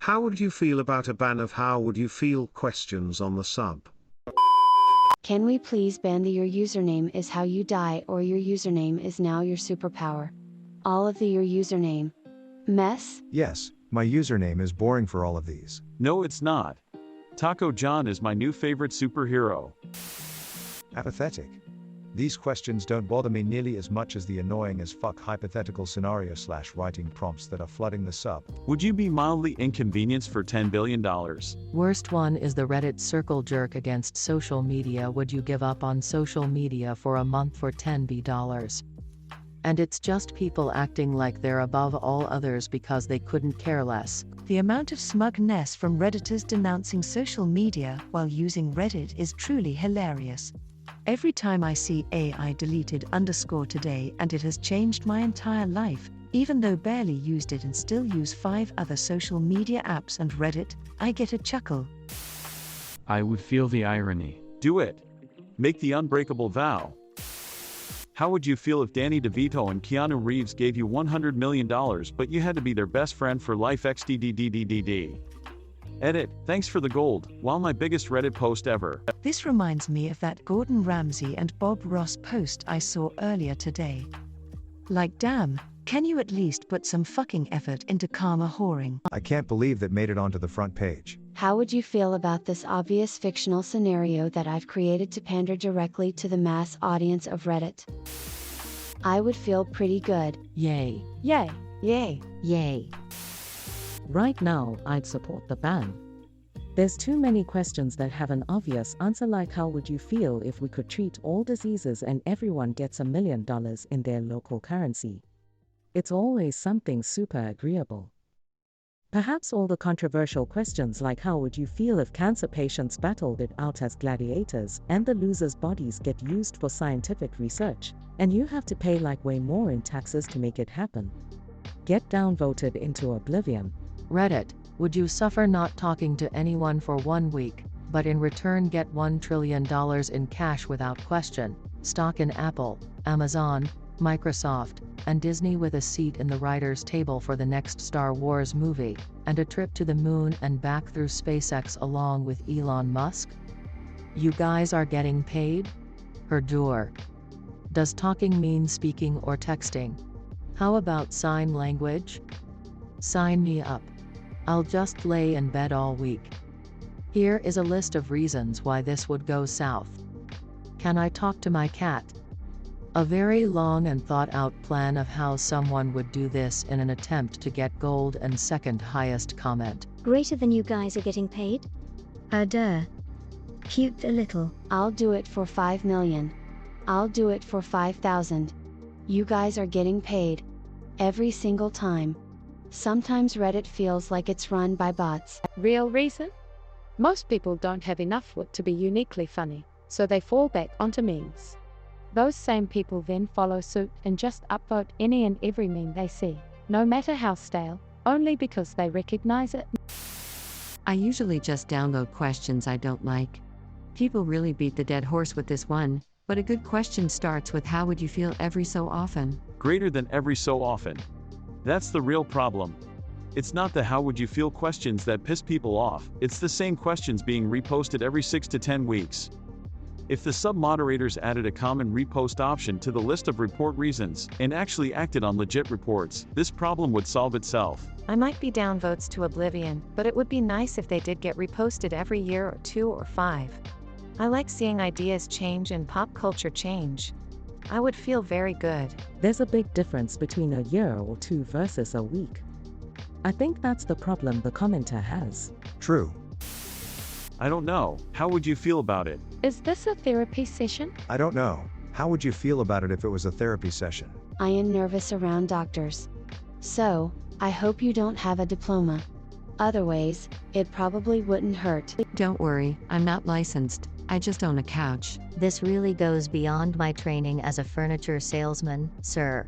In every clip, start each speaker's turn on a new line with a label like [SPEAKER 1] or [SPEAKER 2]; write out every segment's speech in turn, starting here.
[SPEAKER 1] How would you feel about a ban of how would you feel questions on the sub?
[SPEAKER 2] Can we please ban the your username is how you die or your username is now your superpower? All of the your username. Mess?
[SPEAKER 3] Yes, my username is boring for all of these.
[SPEAKER 4] No, it's not. Taco John is my new favorite superhero.
[SPEAKER 3] Apathetic. These questions don't bother me nearly as much as the annoying as fuck hypothetical scenario / writing prompts that are flooding the sub.
[SPEAKER 4] Would you be mildly inconvenienced for $10 billion?
[SPEAKER 5] Worst one is the Reddit circle jerk against social media. Would you give up on social media for a month for $10 billion? And it's just people acting like they're above all others because they couldn't care less.
[SPEAKER 6] The amount of smugness from Redditors denouncing social media while using Reddit is truly hilarious. Every time I see AI deleted _today and it has changed my entire life, even though barely used it and still use 5 other social media apps and Reddit, I get a chuckle.
[SPEAKER 7] I would feel the irony.
[SPEAKER 4] Do it. Make the unbreakable vow. How would you feel if Danny DeVito and Keanu Reeves gave you $100 million but you had to be their best friend for life xddddd? Edit, thanks for the gold, while my biggest Reddit post ever.
[SPEAKER 6] This reminds me of that Gordon Ramsay and Bob Ross post I saw earlier today. Like damn, can you at least put some fucking effort into karma whoring?
[SPEAKER 3] I can't believe that made it onto the front page.
[SPEAKER 2] How would you feel about this obvious fictional scenario that I've created to pander directly to the mass audience of Reddit? I would feel pretty good.
[SPEAKER 5] Yay.
[SPEAKER 2] Yay. Yay.
[SPEAKER 5] Yay. Right now, I'd support the ban. There's too many questions that have an obvious answer, like how would you feel if we could treat all diseases and everyone gets $1 million in their local currency? It's always something super agreeable. Perhaps all the controversial questions like how would you feel if cancer patients battled it out as gladiators and the losers' bodies get used for scientific research, and you have to pay like way more in taxes to make it happen, get downvoted into oblivion. Reddit, would you suffer not talking to anyone for 1 week, but in return get $1 trillion in cash without question, stock in Apple, Amazon, Microsoft, and Disney with a seat in the writer's table for the next Star Wars movie, and a trip to the moon and back through SpaceX along with Elon Musk? You guys are getting paid? Herdur. Does talking mean speaking or texting? How about sign language? Sign me up. I'll just lay in bed all week. Here is a list of reasons why this would go south. Can I talk to my cat? A very long and thought-out plan of how someone would do this in an attempt to get gold and second highest comment.
[SPEAKER 8] Greater than you guys are getting paid? Duh. Cute a little.
[SPEAKER 2] I'll do it for 5 million. I'll do it for 5,000. You guys are getting paid. Every single time. Sometimes Reddit feels like it's run by bots.
[SPEAKER 9] Real reason? Most people don't have enough wit to be uniquely funny, so they fall back onto memes. Those same people then follow suit and just upvote any and every meme they see, no matter how stale, only because they recognize it.
[SPEAKER 10] I usually just download questions I don't like. People really beat the dead horse with this one, but a good question starts with how would you feel every so often?
[SPEAKER 4] Greater than every so often. That's the real problem. It's not the how would you feel questions that piss people off, it's the same questions being reposted every 6 to 10 weeks. If the sub-moderators added a common repost option to the list of report reasons, and actually acted on legit reports, this problem would solve itself.
[SPEAKER 11] I might be downvotes to oblivion, but it would be nice if they did get reposted every year or 2 or 5. I like seeing ideas change and pop culture change. I would feel very good.
[SPEAKER 5] There's a big difference between a year or 2 versus a week. I think that's the problem the commenter has.
[SPEAKER 3] True.
[SPEAKER 4] I don't know. How would you feel about it?
[SPEAKER 9] Is this a therapy session?
[SPEAKER 3] I don't know. How would you feel about it if it was a therapy session?
[SPEAKER 2] I am nervous around doctors. So, I hope you don't have a diploma. Otherwise, it probably wouldn't hurt.
[SPEAKER 10] Don't worry, I'm not licensed. I just own a couch.
[SPEAKER 8] This really goes beyond my training as a furniture salesman, sir.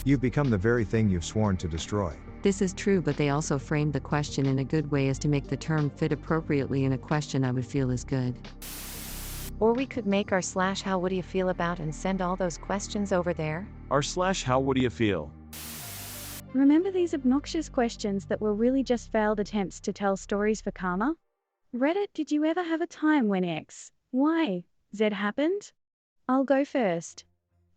[SPEAKER 3] You've become the very thing you've sworn to destroy.
[SPEAKER 10] This is true, but they also framed the question in a good way as to make the term fit appropriately in a question I would feel is good.
[SPEAKER 11] Or we could make our / how would you feel about and send all those questions over there.
[SPEAKER 4] Our / how would you feel?
[SPEAKER 12] Remember these obnoxious questions that were really just failed attempts to tell stories for karma? Reddit, did you ever have a time when X, Y, Z happened? I'll go first.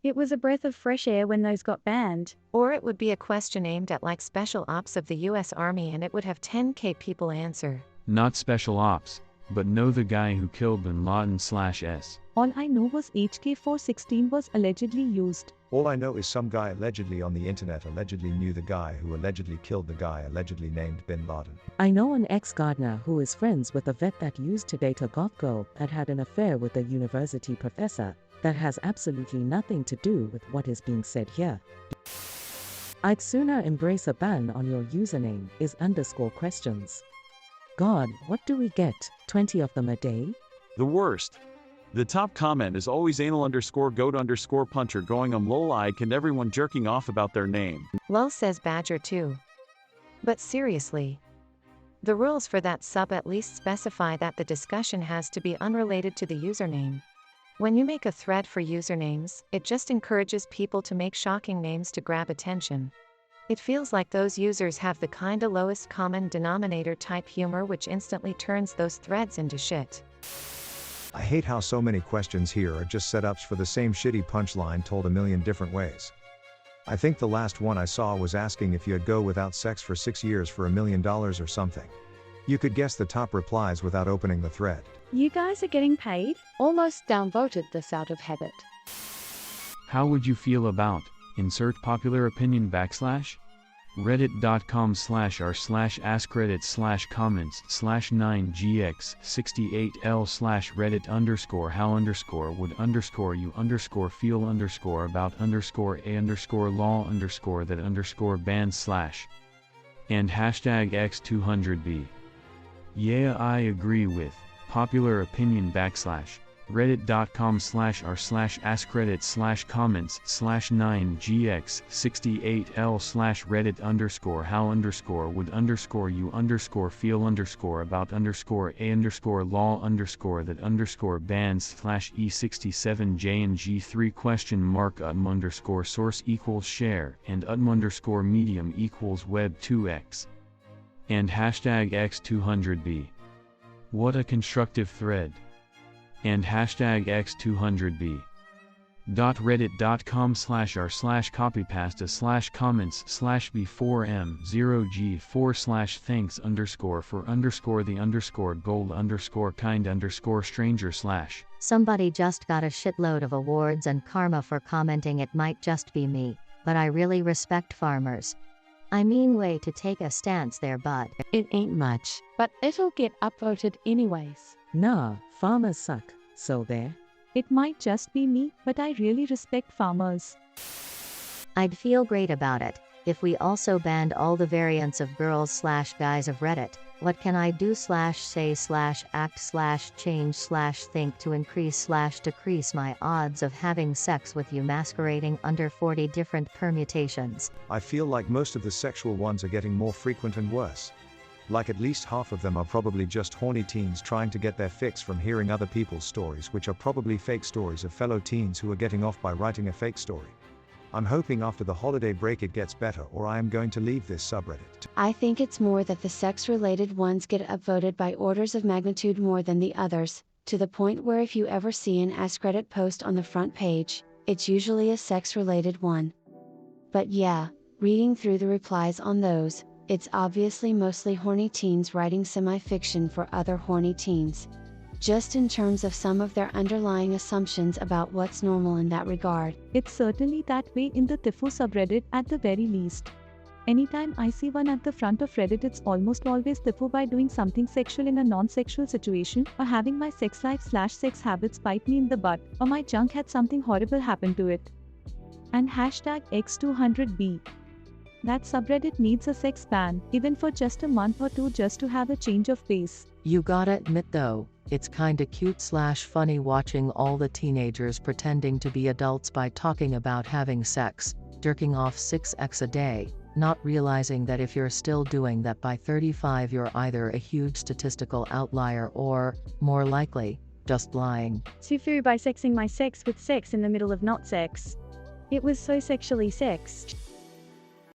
[SPEAKER 12] It was a breath of fresh air when those got banned.
[SPEAKER 11] Or it would be a question aimed at like special ops of the US Army and it would have 10k people answer.
[SPEAKER 7] Not special ops, but know the guy who killed bin Laden/S.
[SPEAKER 12] All I know was HK416 was allegedly used.
[SPEAKER 3] All I know is some guy allegedly on the internet allegedly knew the guy who allegedly killed the guy allegedly named Bin Laden.
[SPEAKER 5] I know an ex-gardener who is friends with a vet that used to date a goth girl that had an affair with a university professor. That has absolutely nothing to do with what is being said here. I'd sooner embrace a ban on your username is _questions. God, what do we get? 20 of them a day?
[SPEAKER 4] The worst. The top comment is always anal_goat_puncher going lol ike and everyone jerking off about their name.
[SPEAKER 11] Lol says Badger too. But seriously. The rules for that sub at least specify that the discussion has to be unrelated to the username. When you make a thread for usernames, it just encourages people to make shocking names to grab attention. It feels like those users have the kinda lowest common denominator type humor which instantly turns those threads into shit.
[SPEAKER 3] I hate how so many questions here are just setups for the same shitty punchline told a million different ways. I think the last one I saw was asking if you'd go without sex for 6 years for $1 million or something. You could guess the top replies without opening the thread.
[SPEAKER 12] You guys are getting paid?
[SPEAKER 9] Almost downvoted this out of habit.
[SPEAKER 7] How would you feel about, insert popular opinion / reddit.com/r/ascredit/9gx68l/reddit_how_would_feel_law_that_ban/ and #x200b. Yeah, I agree with, popular opinion / reddit.com/r/ascredit_comment/9gx68l/reddit_you_feel_about_a_lot_that_ban/e67j&g3 and @medium equals web2x. And #x200b. What a constructive thread. And #x200b. reddit.com/r/copypasta/comments/b4m0g4/thanks_for_gold_kind_stranger/.
[SPEAKER 8] Somebody just got a shitload of awards and karma for commenting. It might just be me, but I really respect farmers. I mean, way to take a stance there, bud.
[SPEAKER 10] It ain't much.
[SPEAKER 9] But it'll get upvoted anyways.
[SPEAKER 5] Nah, farmers suck, so there.
[SPEAKER 12] It might just be me, but I really respect farmers.
[SPEAKER 8] I'd feel great about it if we also banned all the variants of girls/guys of Reddit. What can I do /say/act/change/think to increase/decrease my odds of having sex with you masquerading under 40 different permutations?
[SPEAKER 3] I feel like most of the sexual ones are getting more frequent and worse. Like at least half of them are probably just horny teens trying to get their fix from hearing other people's stories, which are probably fake stories of fellow teens who are getting off by writing a fake story. I'm hoping after the holiday break it gets better, or I am going to leave this subreddit.
[SPEAKER 2] I think it's more that the sex-related ones get upvoted by orders of magnitude more than the others, to the point where if you ever see an Ask Reddit post on the front page, it's usually a sex-related one. But yeah, reading through the replies on those, it's obviously mostly horny teens writing semi-fiction for other horny teens. Just in terms of some of their underlying assumptions about what's normal in that regard.
[SPEAKER 12] It's certainly that way in the Tifu subreddit at the very least. Anytime I see one at the front of Reddit, it's almost always Tifu by doing something sexual in a non-sexual situation, or having my sex life/sex habits bite me in the butt, or my junk had something horrible happen to it. And #x200b. That subreddit needs a sex ban, even for just a month or two, just to have a change of pace.
[SPEAKER 10] You gotta admit though, it's kinda cute/funny watching all the teenagers pretending to be adults by talking about having sex, jerking off 6x a day, not realizing that if you're still doing that by 35 you're either a huge statistical outlier or, more likely, just lying.
[SPEAKER 12] Sufu bisexing my sex with sex in the middle of not sex. It was so sexually sexed.